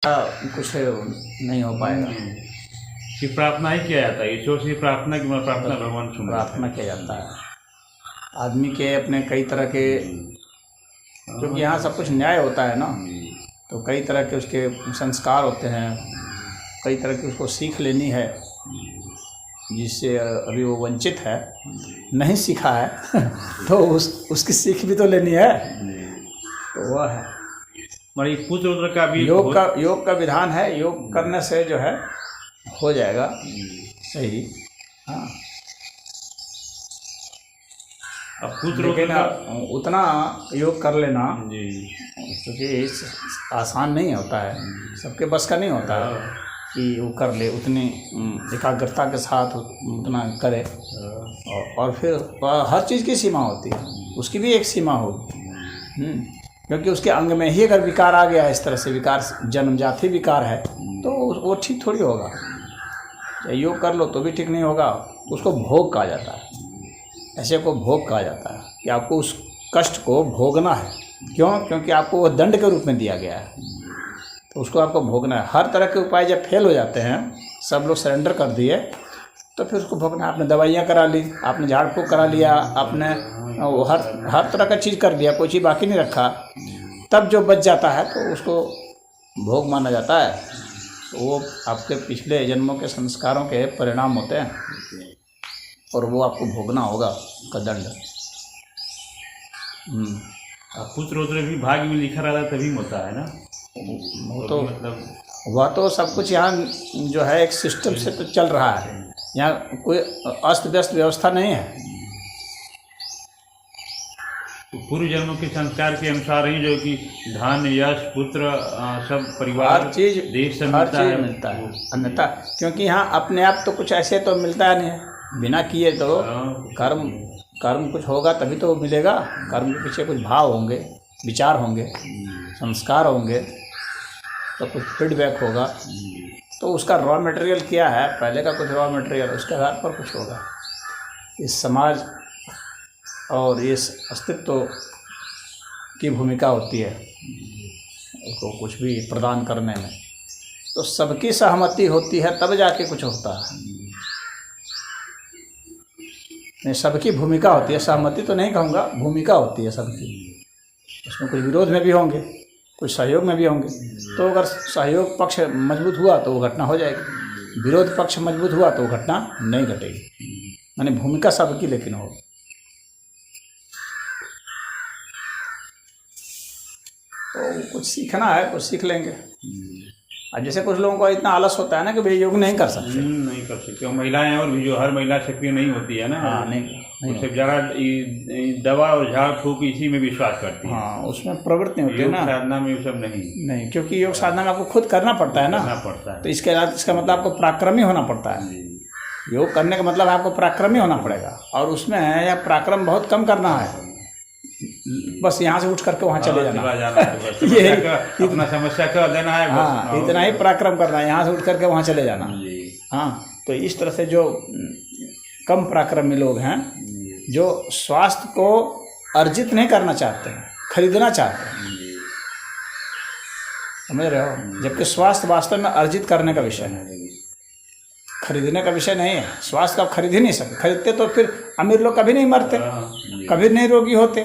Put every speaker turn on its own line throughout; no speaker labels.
कुछ नहीं हो पाएगा।
सिर्फ प्रार्थना ही किया जाता है, ईश्वर से प्रार्थना की प्रार्थना भगवान सुन
प्रार्थना किया जाता है आदमी के अपने कई तरह के, क्योंकि यहाँ सब कुछ न्याय होता है ना, तो कई तरह के उसके संस्कार होते हैं, कई तरह की उसको सीख लेनी है जिससे अभी वो वंचित है, नहीं सीखा है तो उसकी सीख भी तो लेनी है, तो वह है।
हमारी पुत्र का भी
योग का विधान है, योग करने से जो है हो जाएगा सही। हाँ,
अब पुत्र
लेकिन उतना योग कर लेना
जी,
क्योंकि आसान नहीं होता है, सबके बस का नहीं होता है कि वो कर ले, उतनी एकाग्रता के साथ उतना करे। और फिर हर चीज़ की सीमा होती है, उसकी भी एक सीमा होगी, क्योंकि उसके अंग में ही अगर विकार आ गया, इस तरह से विकार जन्मजाति विकार है, तो वो ठीक थोड़ी होगा। योग कर लो तो भी ठीक नहीं होगा, उसको भोग कहा जाता है, ऐसे को भोग कहा जाता है कि आपको उस कष्ट को भोगना है। क्यों? क्योंकि आपको वो दंड के रूप में दिया गया है, तो उसको आपको भोगना है। हर तरह के उपाय जब फेल हो जाते हैं, सब लोग सरेंडर कर दिए, तो फिर उसको भोगना। आपने दवाइयाँ करा ली, आपने झाड़ फूँक करा लिया, आपने हर तरह का चीज़ कर दिया, कोई चीज़ बाकी नहीं रखा, तब जो बच जाता है तो उसको भोग माना जाता है। तो वो आपके पिछले जन्मों के संस्कारों के परिणाम होते हैं और वो आपको भोगना होगा का दंड।
पुत्र भी भाग्य में लिखा रहता है तभी होता है ना,
वो तो
मतलब
वह तो सब कुछ यहाँ जो है एक सिस्टम से तो चल रहा है, यहाँ कोई अस्त व्यस्त व्यवस्था नहीं है।
पूर्व जन्मों के संस्कार के अनुसार ही जो कि धन यश पुत्र सब परिवार
हर चीज़
देश से
मिलता है अन्यथा, क्योंकि यहाँ अपने आप तो कुछ ऐसे तो मिलता नहीं है, बिना किए तो कर्म कुछ होगा तभी तो मिलेगा। कर्म के पीछे कुछ भाव होंगे, विचार होंगे, संस्कार होंगे, तो कुछ फीडबैक होगा, तो उसका रॉ मटेरियल क्या है, पहले का कुछ रॉ मटेरियल, उसके आधार पर कुछ होगा। इस समाज और इस अस्तित्व की भूमिका होती है उसको कुछ भी प्रदान करने में, तो सबकी सहमति होती है तब जाके कुछ होता है। नहीं, सबकी भूमिका होती है, सहमति तो नहीं कहूँगा, भूमिका होती है सबकी। उसमें कुछ विरोध में भी होंगे, कुछ सहयोग में भी होंगे, तो अगर सहयोग पक्ष मजबूत हुआ तो वो घटना हो जाएगी, विरोध पक्ष मजबूत हुआ तो वो घटना नहीं घटेगी। यानी भूमिका सबकी लेकिन हो। तो कुछ सीखना है, कुछ सीख लेंगे। अब जैसे कुछ लोगों को इतना आलस होता है ना कि भाई योग नहीं कर सकते,
नहीं कर सकते, और महिलाएं और भी जो हर महिला सक्रिय नहीं होती है ना,
हाँ नहीं
उससे ज़्यादा दवा और झाड़ फूक इसी में विश्वास करती है।
हाँ, उसमें प्रवृत्ति होती है ना,
साधना में सब नहीं,
क्योंकि योग साधना में आपको खुद करना पड़ता है ना, तो इसके बाद इसका मतलब आपको पराक्रमी होना पड़ता है। योग करने का मतलब आपको पराक्रमी होना पड़ेगा, और उसमें या पराक्रम बहुत कम करना है, बस यहाँ से उठ करके वहाँ चले जाना
ये अपना समस्या का लेना है,
हाँ इतना ही पराक्रम करना है, यहाँ से उठ करके वहाँ चले जाना। हाँ, तो इस तरह से जो कम पराक्रमी लोग हैं, जो स्वास्थ्य को अर्जित नहीं करना चाहते हैं, खरीदना चाहते हैं, समझ रहे हो, जबकि स्वास्थ्य वास्तव में अर्जित करने का विषय है, खरीदने का विषय नहीं है। स्वास्थ्य का आप खरीद ही नहीं सकते, खरीदते तो फिर अमीर लोग कभी नहीं मरते, कभी नहीं रोगी होते,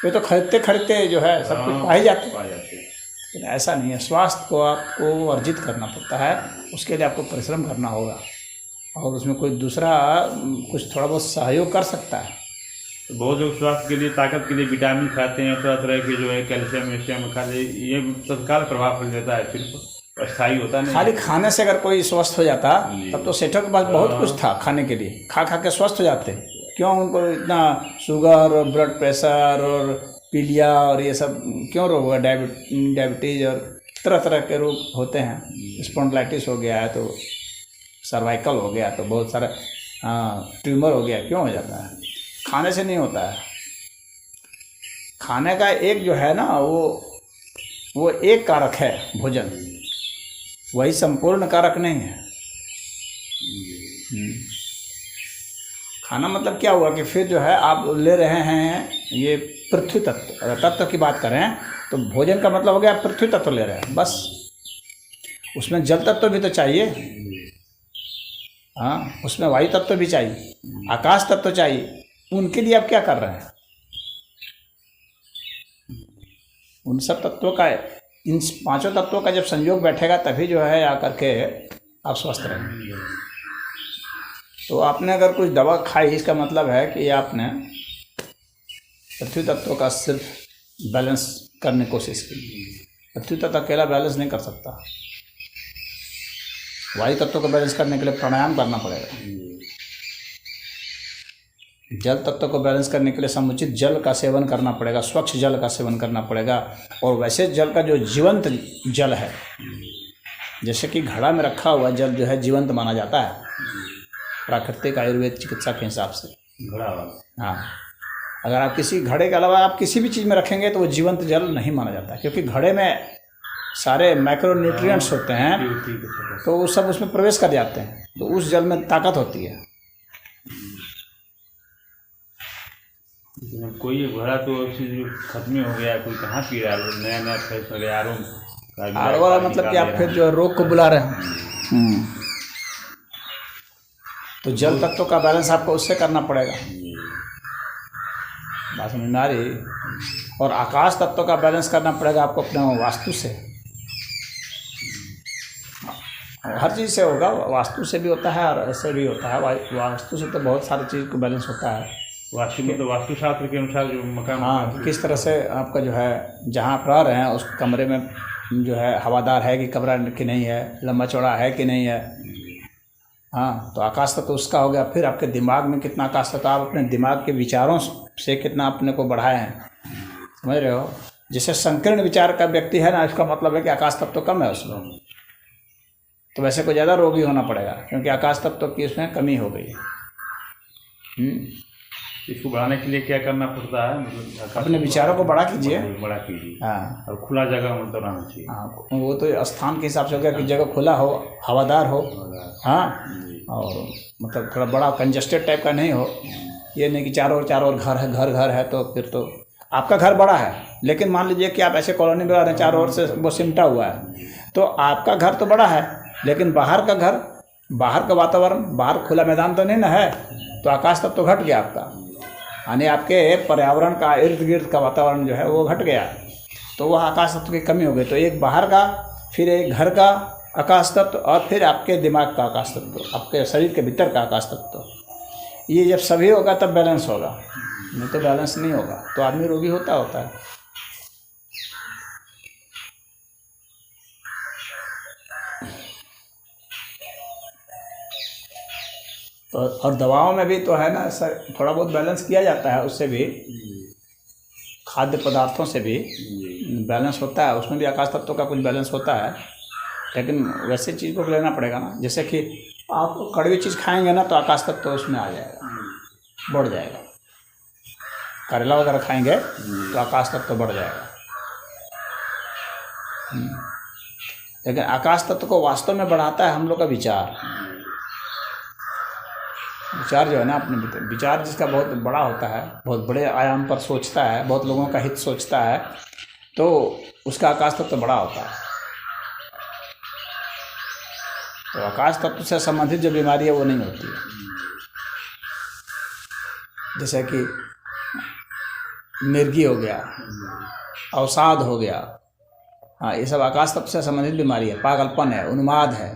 वे तो खरीदते खरीदते जो है सब कुछ पा ही जाते। लेकिन ऐसा नहीं है, स्वास्थ्य को आपको अर्जित करना पड़ता है, उसके लिए आपको परिश्रम करना होगा, और उसमें कोई दूसरा कुछ थोड़ा बहुत सहयोग कर सकता है।
तो बहुत लोग स्वास्थ्य के लिए, ताकत के लिए विटामिन खाते हैं, तरह तरह के जो है कैल्शियम वेल्शियम खाते, ये तत्काल प्रभाव पड़ जाता है, सिर्फ अस्थायी होता नहीं।
खाली खाने से अगर कोई स्वस्थ हो जाता तब तो सेठों के पास बहुत कुछ था खाने के लिए, खा खा के स्वस्थ हो जाते। क्यों उनको इतना शुगर और ब्लड प्रेशर और पीलिया और ये सब क्यों रोग हुआ, डायबिटीज़ और तरह तरह के रोग होते हैं, स्पॉन्डिलाइटिस हो गया है तो सर्वाइकल हो गया तो बहुत सारा ट्यूमर हो गया, क्यों हो जाता है? खाने से नहीं होता है। खाने का एक जो है ना वो एक कारक है भोजन, वही संपूर्ण कारक नहीं है। खाना मतलब क्या हुआ कि फिर जो है आप ले रहे हैं ये पृथ्वी तत्व, अगर तत्व की बात करें तो भोजन का मतलब हो गया पृथ्वी तत्व ले रहे हैं, बस उसमें जल तत्व भी तो चाहिए, हाँ, उसमें वायु तत्व भी चाहिए, आकाश तत्व चाहिए। उनके लिए आप क्या कर रहे हैं? उन सब तत्वों का, इन पांचों तत्वों का जब संयोग बैठेगा तभी जो है आकर के आप स्वस्थ रहेंगे। तो आपने अगर कुछ दवा खाई, इसका मतलब है कि आपने पृथ्वी तत्व का सिर्फ बैलेंस करने की कोशिश की। पृथ्वी तत्व अकेला बैलेंस नहीं कर सकता। वायु तत्व को बैलेंस करने के लिए प्राणायाम करना पड़ेगा। जल तत्व को बैलेंस करने के लिए समुचित जल का सेवन करना पड़ेगा, स्वच्छ जल का सेवन करना पड़ेगा। और वैसे जल का जो जीवंत जल है, जैसे कि घड़ा में रखा हुआ जल जो है जीवंत माना जाता है प्राकृतिक आयुर्वेद चिकित्सा के हिसाब से।
घड़ा वाला,
हाँ, अगर आप किसी घड़े के अलावा आप किसी भी चीज़ में रखेंगे तो वो जीवंत जल नहीं माना जाता, क्योंकि घड़े में सारे माइक्रो न्यूट्रिएंट्स होते हैं, तो वो सब उसमें प्रवेश कर जाते हैं, तो उस जल में ताकत होती है।
कोई घड़ा तो खत्म ही हो गया, कोई कहाँ पी रहा है, नया नया फ्रेश हो गया।
आर वाला मतलब कि आप फिर जो रोग को बुला रहे हैं। तो जल तत्व का बैलेंस आपको उससे करना पड़ेगा, बात समझ में आ रही। और आकाश तत्व का बैलेंस करना पड़ेगा आपको अपने वास्तु से। हर चीज़ से होगा, वास्तु से भी होता है और ऐसे भी होता है। वास्तु से तो बहुत सारी चीज़ को बैलेंस होता है।
वास्तु में तो वास्तुशास्त्र के अनुसार जो मकान,
हाँ, किस तरह से आपका जो है जहाँ आप रह रहे हैं उस कमरे में जो है हवादार है कि कमरा कि नहीं है, लंबा चौड़ा है कि नहीं है। हाँ, तो आकाश तत्व उसका हो गया। फिर आपके दिमाग में कितना आकाश तत्व, आप अपने दिमाग के विचारों से कितना अपने को बढ़ाए हैं, समझ रहे हो। जैसे संकीर्ण विचार का व्यक्ति है ना, इसका मतलब है कि आकाश तत्व कम है उसमें, तो वैसे को ज़्यादा रोगी होना पड़ेगा, क्योंकि आकाश तत्व की उसमें कमी हो गई है।
इसको बढ़ाने के लिए क्या करना पड़ता है? मतलब
अपने विचारों को बड़ा कीजिए,
बड़ा कीजिए।
हाँ,
और खुला जगह मतलब रहना चाहिए।
हाँ, वो तो स्थान के हिसाब से हो गया कि जगह खुला हो, हवादार हो, हाँ, और मतलब थोड़ा बड़ा कंजस्टेड टाइप का नहीं हो। ये नहीं कि चारों ओर घर है, घर है, तो फिर तो आपका घर बड़ा है, लेकिन मान लीजिए कि आप ऐसे कॉलोनी में रह रहे हैं, चारों ओर से वो सिमटा हुआ है, तो आपका घर तो बड़ा है, लेकिन बाहर का घर, बाहर का वातावरण, बाहर खुला मैदान तो नहीं ना है, तो आकाश तत्व तो घट गया आपका, यानी आपके पर्यावरण का इर्द गिर्द का वातावरण जो है वो घट गया, तो वह आकाश तत्व की कमी हो गई। तो एक बाहर का, फिर एक घर का आकाश तत्व, और फिर आपके दिमाग का आकाश तत्व, आपके शरीर के भीतर का आकाश तत्व, ये जब सभी होगा तब बैलेंस होगा, नहीं तो बैलेंस नहीं होगा, तो आदमी रोगी होता है। तो और दवाओं में भी तो है ना, सर, थोड़ा बहुत बैलेंस किया जाता है, उससे भी खाद्य पदार्थों से भी बैलेंस होता है, उसमें भी आकाश तत्व का कुछ बैलेंस होता है, लेकिन वैसे चीज़ को लेना पड़ेगा ना। जैसे कि आप कड़वी चीज़ खाएंगे ना तो आकाश तत्व उसमें आ जाएगा, बढ़ जाएगा। करेला वगैरह खाएंगे तो आकाश तत्व बढ़ जाएगा। लेकिन आकाश तत्व को वास्तव में बढ़ाता है हम लोग का विचार। विचार जो है ना, अपने विचार जिसका बहुत बड़ा होता है, बहुत बड़े आयाम पर सोचता है, बहुत लोगों का हित सोचता है, तो उसका आकाश तत्व बड़ा होता है। तो आकाश तत्व से संबंधित जो बीमारी है वो नहीं होती है। जैसे कि मिर्गी हो गया, अवसाद हो गया, हाँ, ये सब आकाश तत्व से संबंधित बीमारी है। पागलपन है, उन्माद है,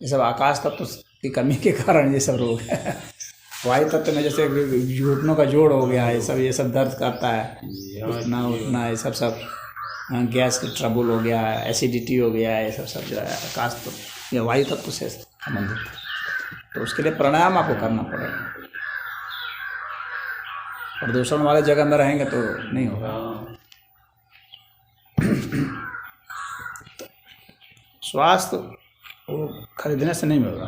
ये सब आकाश तत्व की कमी के कारण ये सब रोग है। वायु तत्व में जैसे घुटनों का जोड़ हो गया, ये सब दर्द करता है, उठना ये सब गैस की ट्रबल हो गया, एसिडिटी हो गया, ये सब जो है आकाश तत्व या वायु तत्व से संबंधित। तो उसके लिए प्राणायाम आपको करना पड़ेगा। प्रदूषण वाले जगह में रहेंगे तो नहीं होगा। स्वास्थ्य वो खरीदने से नहीं मिलेगा।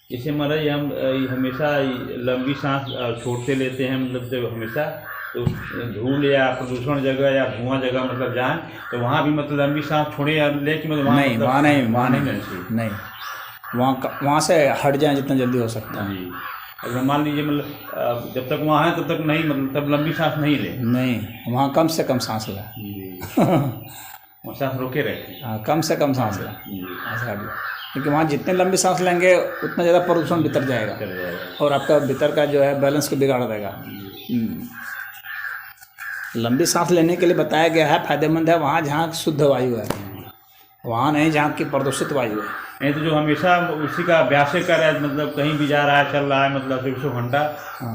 जैसे महाराज हम हमेशा लंबी सांस छोड़ते लेते हैं, मतलब जब हमेशा तो धूल या प्रदूषण जगह या धुआं जगह मतलब जाए तो वहाँ भी मतलब लंबी सांस छोड़े या ले कि मतलब
नहीं, वहाँ नहीं, वहाँ से हट जाए जितना जल्दी हो सकता है।
अगर मान लीजिए मतलब जब तक वहाँ है तब तक नहीं, मतलब तब लंबी सांस नहीं ले,
नहीं, वहाँ कम से कम सांस लें।
वो सांस रोके रहते हैं।
हाँ, कम से कम सांस लें,
जी,
ऐसा भी, क्योंकि वहाँ जितने लंबी सांस लेंगे उतना ज़्यादा प्रदूषण भीतर जाएगा
चल जाएगा।
और आपका भीतर का जो है बैलेंस को बिगाड़ देगा। लंबी सांस लेने के लिए बताया गया है, फायदेमंद है वहाँ जहाँ शुद्ध वायु है, वहाँ नहीं जहाँ की प्रदूषित वायु है।
नहीं तो जो हमेशा उसी का अभ्यास कर रहा है, मतलब कहीं भी जा रहा है, चल रहा है, मतलब 24 घंटा,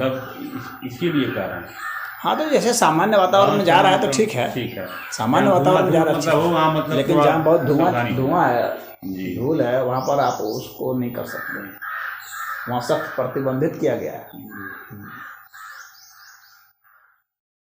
तब इसके लिए कर रहा है।
हाँ, तो जैसे सामान्य वातावरण में जा रहा है तो ठीक है,
ठीक है,
सामान्य वातावरण में जा रहा है,
मतलब हो वहाँ, मतलब
लेकिन जहाँ बहुत धुआं है,
जी,
धूल है, वहाँ पर आप उसको नहीं कर सकते, वहाँ सख्त प्रतिबंधित किया गया है।